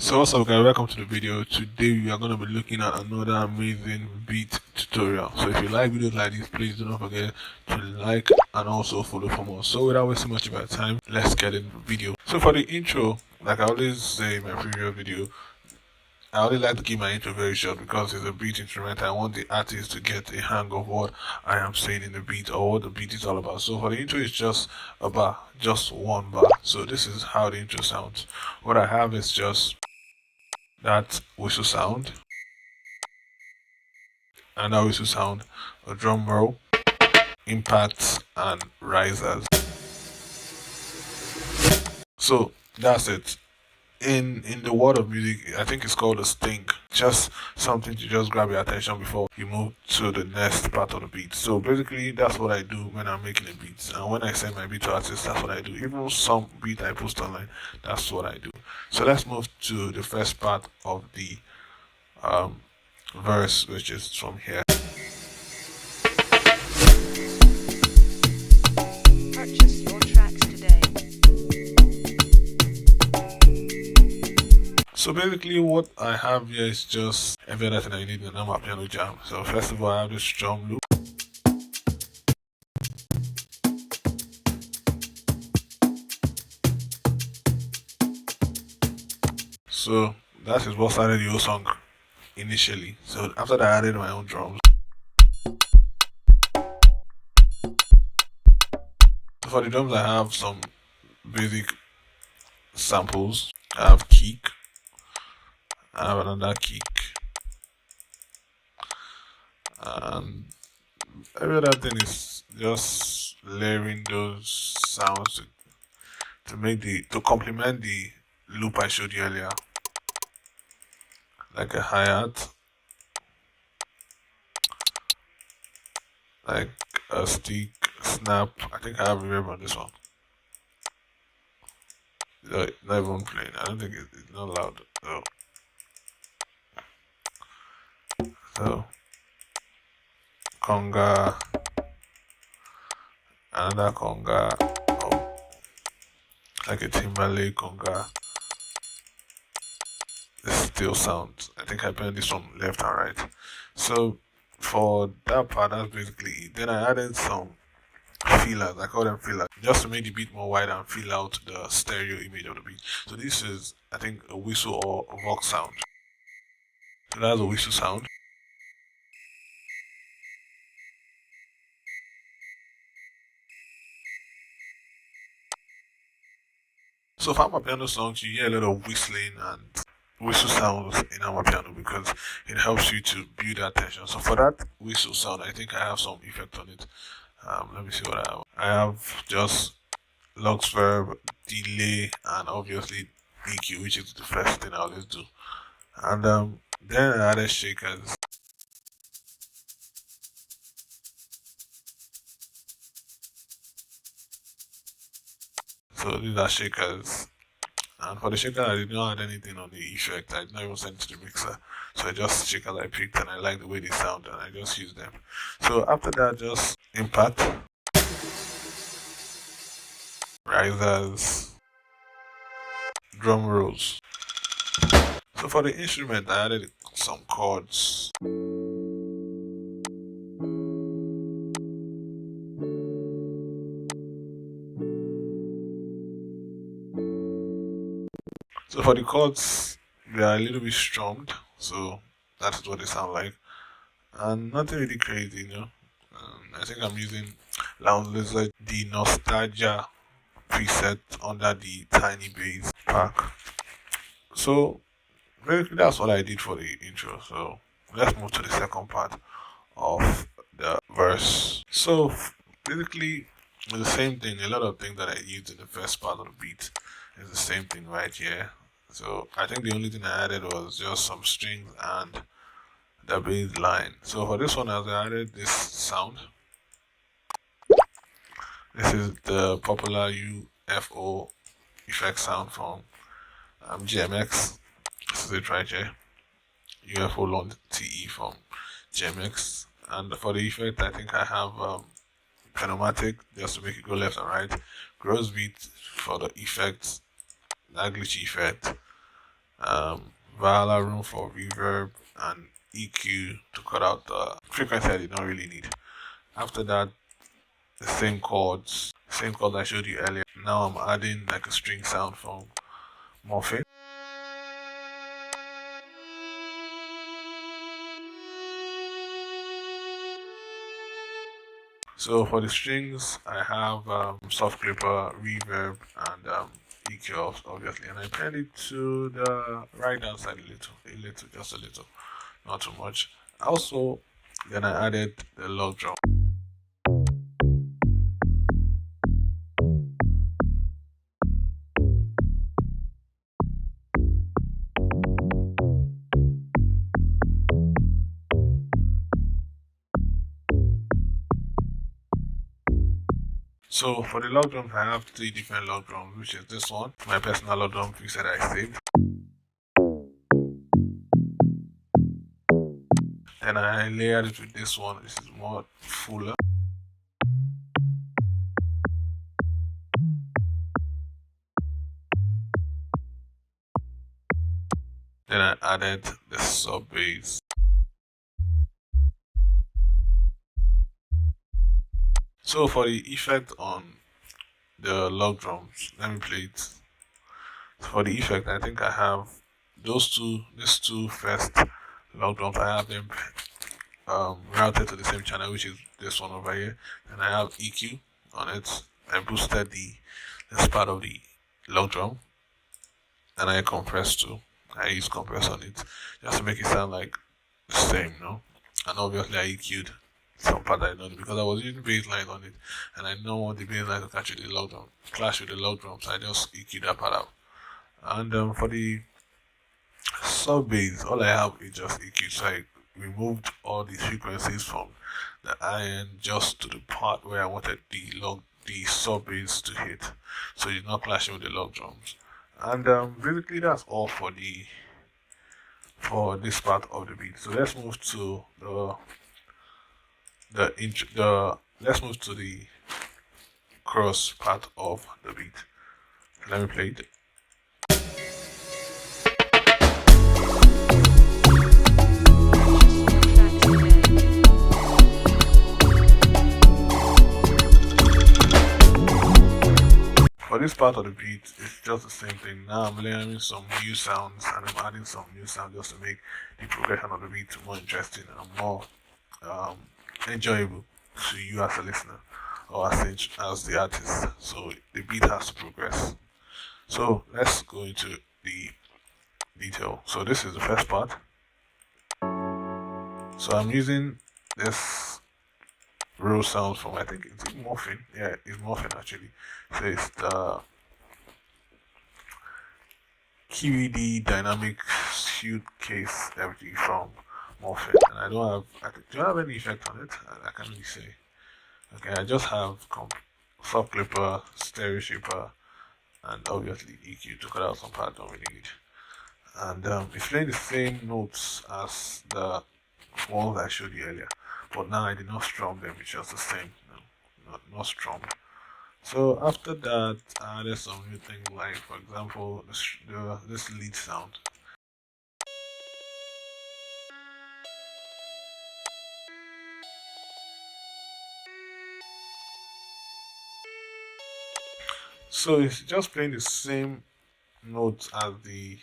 So what's up guys, welcome to the video. Today we are going to be looking at another amazing beat tutorial. So if you like videos like this, please do not forget to like and also follow for more. So without wasting much of our time, let's get into the video. So for the intro, like I always say in my previous video, I only like to keep my intro very short because it's a beat instrumental. I want the artist to get a hang of what I am saying in the beat or what the beat is all about. So for the intro, it's just a bar, just one bar. So this is how the intro sounds. What I have is just that whistle sound, and that whistle sound, a drum roll, impacts, and risers. So that's it. In the world of music, I think it's called a sting. Just something to just grab your attention before you move to the next part of the beat. So basically, that's what I do when I'm making a beat. And when I send my beat to artists, that's what I do. Even some beat I post online, that's what I do. So let's move to the first part of the verse, which is from here. Purchase your tracks today. So basically what I have here is just every other thing I need in an Omah piano jam. So first of all, I have this drum loop. So that is what started the whole song initially. So after that, I added my own drums. For the drums, I have some basic samples. I have kick. I have another kick. And every other thing is just layering those sounds to complement the loop I showed you earlier. Like a hi-hat, like a stick, snap. I think I have a Rema on this one. Not even playing. I don't think it's not loud. So conga, another conga, like a Timberlake conga. This still sounds. I think I played this from left and right. So for that part, that's basically it. Then I added some fillers. I call them fillers, just to make the beat more wide and fill out the stereo image of the beat. So this is, I think, a whistle or a vox sound. So that's a whistle sound. So for my piano songs, you hear a lot of whistling and whistle sounds in our piano because it helps you to build that tension. So for that whistle sound, I think I have some effect on it. Let me see what I have. I have just Lux verb, delay, and obviously EQ, which is the first thing I always do. And then I added shakers. So these are shakers. And for the shaker, I did not add anything on the effect. I did not even send it to the mixer. So I just shakers I picked and I like the way they sound and I just use them. So after that, just impact, risers, drum rolls. So for the instrument, I added some chords. So for the chords, they are a little bit strummed, so that's what they sound like, and nothing really crazy, you know. I think I'm using Lounge Lizard, the Nostalgia preset under the Tiny Bass pack. So basically, that's what I did for the intro. So let's move to the second part of the verse. So basically, it's the same thing. A lot of things that I used in the first part of the beat is the same thing right here. So I think the only thing I added was just some strings and the bass line. So for this one, as I added this sound, this is the popular UFO effect sound from GMX. This is it right here, UFO long TE from GMX. And for the effect, I think I have pneumatic just to make it go left and right, gross beat for the effects, that glitchy effect, Viola room for reverb, and EQ to cut out the frequency I did not really need. After that, the same chords I showed you earlier. Now I'm adding like a string sound from Morphin. So for the strings, I have soft clipper, reverb, and EQ obviously, and I paired it to the right hand side a little, just a little, not too much. Also, then I added the log drum. So for the log drums, I have three different log drums, which is this one, my personal log drum preset I saved. Then I layered it with this one, which is more fuller. Then I added the sub bass. So for the effect on the log drums, let me play it. For the effect, I think I have these two first log drums. I have them routed to the same channel, which is this one over here, and I have EQ on it. I boosted this part of the log drum, and I compressed too. I use compress on it just to make it sound like the same, no? And obviously I EQ'd some part I know because I was using bass line on it, and I don't want the bass line to catch with the log drum, clash with the log drum, so I just EQ'd that part out. And for the sub bass, all I have is just EQ, so I removed all these frequencies from the iron just to the part where I wanted the sub bass to hit, so it's not clashing with the log drums. And basically that's all for this part of the beat. So let's move to let's move to the cross part of the beat. Let me play it. For this part of the beat, it's just the same thing. Now I'm layering some new sounds and I'm adding some new sounds just to make the progression of the beat more interesting and more enjoyable to you as a listener or as the artist. So the beat has to progress. So let's go into the detail. So this is the first part. So I'm using this row sound from, I think it's Morphin. Yeah, it's Morphin actually. So it's the QED dynamic suitcase FG from Morphin. And I don't do I have any effect on it? I can't really say. Okay, I just have soft clipper, stereo shaper, and obviously EQ to cut out some parts I don't really need. And it's playing the same notes as the ones I showed you earlier, but now I did not strum them, it's just the same, not strum. So after that, I added some new things like, for example, this lead sound. So it's just playing the same notes as the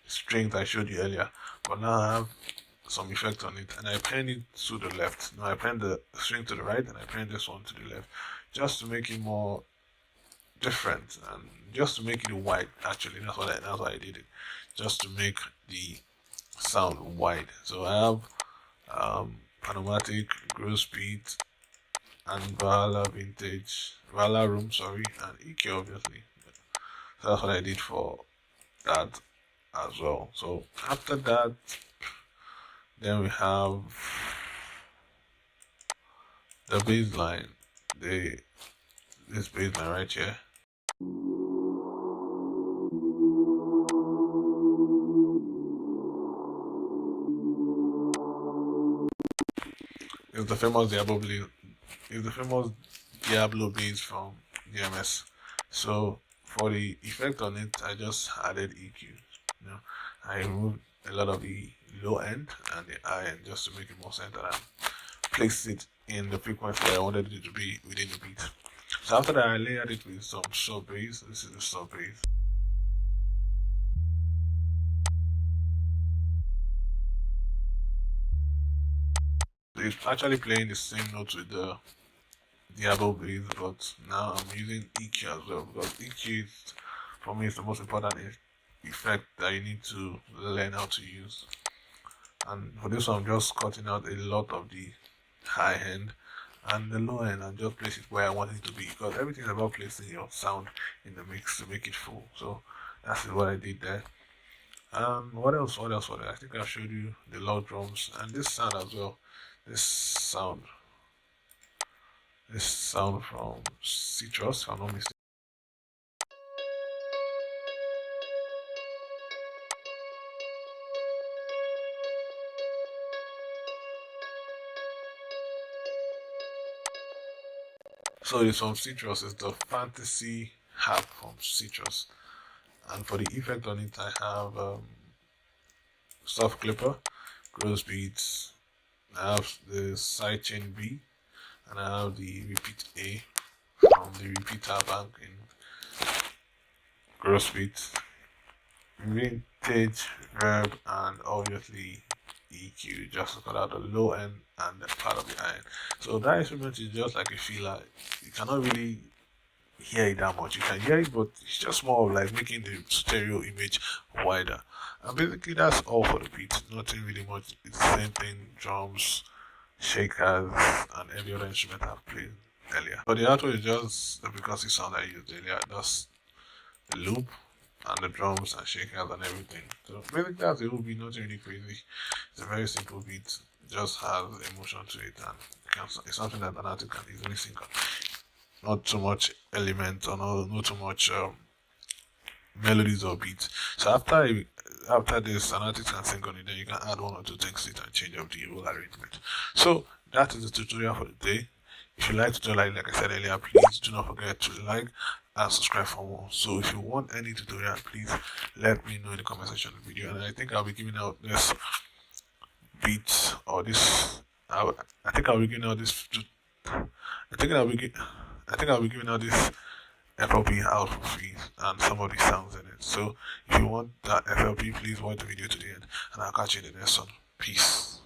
strings I showed you earlier, but now I have some effect on it and I pen it to the left. Now I pen the string to the right and I pen this one to the left, just to make it more different and just to make it wide. Actually, that's why I did it, just to make the sound wide. So I have Panomatic, Grow Speed, and Vala Room, sorry, and EQ obviously. So that's what I did for that as well. So after that, then we have the bass line, this bass line right here. It's the famous Diablo bass from DMS. So for the effect on it, I just added EQ. You know, I removed a lot of the low end and the high end just to make it more centered and place it in the frequency that I wanted it to be within the beat. So after that, I layered it with some sub bass. This is the sub bass. It's actually playing the same notes with the Diablo bass, but now I'm using EQ as well because EQ is, for me, is the most important effect that you need to learn how to use. And for this one, I'm just cutting out a lot of the high end and the low end and just place it where I want it to be because everything is about placing your sound in the mix to make it full. So that's what I did there. What else? What else? What else? I think I showed you the loud drums and this sound as well. This sound. This sound from Citrus, if I'm not mistaken. So it's from Citrus. It's the Fantasy Harp from Citrus. And for the effect on it, I have Soft Clipper, Gross Beats. I have the Sidechain B, and I have the Repeat A from the Repeater Bank in Gross Beats. Vintage, Verb, and obviously EQ just to cut out the low end and the part of the high end. So that instrument is just like a feeler. You cannot really hear it that much. You can hear it, but it's just more of like making the stereo image wider. And basically, that's all for the beat. Nothing really much. It's the same thing: drums, shakers, and every other instrument I've played earlier. But the outro is just the percussive sound I used earlier. That's the loop and the drums and shakers and everything. So basically, that's the whole beat. Nothing really crazy. It's a very simple beat. It just has emotion to it, and it's something that an artist can easily sing on. Not too much element or not too much melodies or beats. So after this, an artist can sing on it, then you can add one or two things to it and change up the whole arrangement. So that is the tutorial for the day. If you like tutorial, like I said earlier, please do not forget to like and subscribe for more. So if you want any tutorial, please let me know in the comment section of the video. And I think I'll be giving out this beat or this. I think I'll be giving out this. I think I'll be giving out this FLP out for free and some of the sounds in it. So if you want that FLP, please watch the video to the end, and I'll catch you in the next one. Peace.